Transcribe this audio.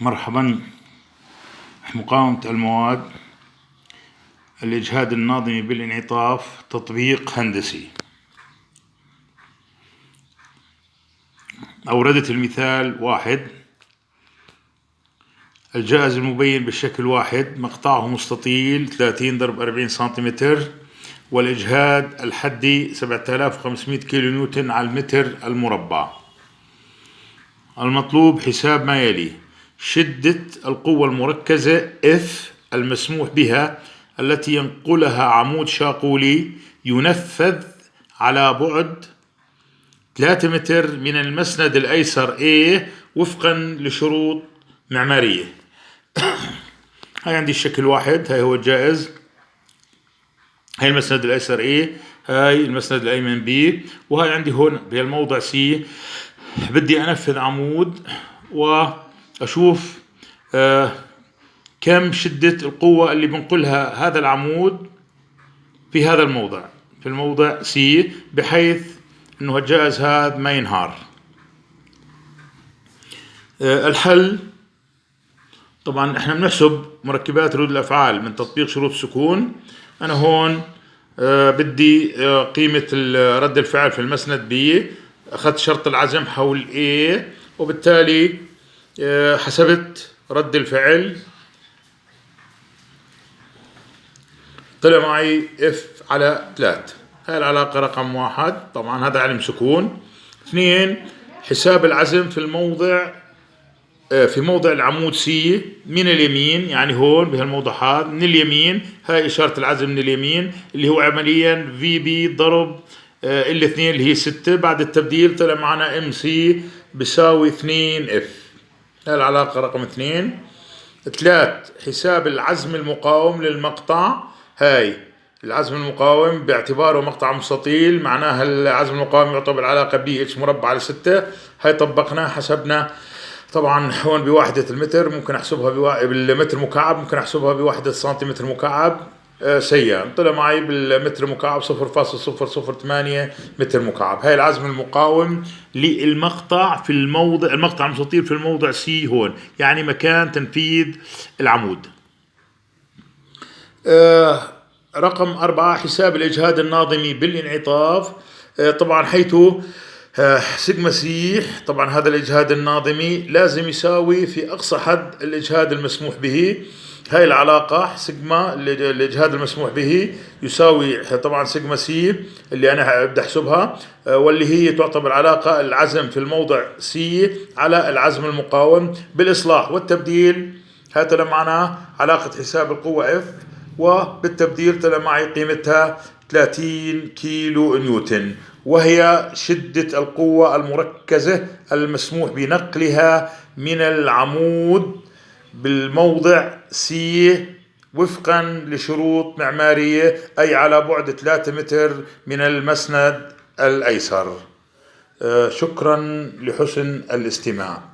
مرحبا. مقاومة المواد، الإجهاد الناظمي بالانعطاف، تطبيق هندسي. أوردت المثال 1. الجائز المبين بالشكل 1 مقطعه مستطيل 30×40 سنتيمتر، والإجهاد الحدي 7500 كيلو نيوتن على المتر المربع. المطلوب حساب ما يلي: شدة القوة المركزة F المسموح بها التي ينقلها عمود شاقولي ينفذ على بعد 3 متر من المسند الأيسر A وفقا لشروط معمارية. هاي عندي الشكل 1، هاي هو الجائز، هاي المسند الأيسر A، هاي المسند الأيمن B، وهاي عندي هون بهالموضع C. بدي أنفذ عمود وأشوف كم شدة القوة اللي بنقلها هذا العمود في هذا الموضع، في الموضع C، بحيث أنه الجائز هذا ما ينهار. الحل طبعا احنا بنحسب مركبات ردود الأفعال من تطبيق شروط السكون. أنا هون بدي قيمة رد الفعل في المسند B، أخذت شرط العزم حول A، وبالتالي حسبت رد الفعل، طلع معي F على 3. هاي العلاقة رقم 1. طبعا هذا علم سكون. 2. حساب العزم في الموضع، في موضع العمود C من اليمين، يعني هون بهالموضع هذا من اليمين، هاي إشارة العزم من اليمين اللي هو عمليا VB ضرب L2 اللي هي 6. بعد التبديل طلع معنا MC بيساوي 2F. هاي العلاقة رقم 2. 3. حساب العزم المقاوم للمقطع. هاي العزم المقاوم باعتباره مقطع مستطيل، معناها العزم المقاوم يعطى بالعلاقة BH مربع على 6. هاي طبقناه، حسبنا طبعا هون بوحدة المتر، ممكن احسبها بالمتر مكعب، ممكن احسبها بوحدة سنتيمتر مكعب سيئا، طلع معي بالمتر مكعب 0.008 متر مكعب. هاي العزم المقاوم للمقطع في الموضع، المقطع المستطيل في الموضع C هون، يعني مكان تنفيذ العمود. رقم 4. حساب الإجهاد الناظمي بالانعطاف. طبعا حيث سيجما سي، طبعا هذا الإجهاد الناظمي لازم يساوي في أقصى حد الإجهاد المسموح به. هاي العلاقة سيجما الإجهاد المسموح به يساوي طبعا سيجما سي اللي أنا بدي أحسبها، واللي هي تعتبر علاقة العزم في الموضع سي على العزم المقاوم بالإصلاح والتبديل. هاي طلع معنا علاقة حساب القوة F، وبالتبديل طلع معي قيمتها 30 كيلو نيوتن، وهي شدة القوة المركزة المسموح بنقلها من العمود بالموضع C وفقا لشروط معمارية، أي على بعد 3 متر من المسند الأيسر. شكرا لحسن الاستماع.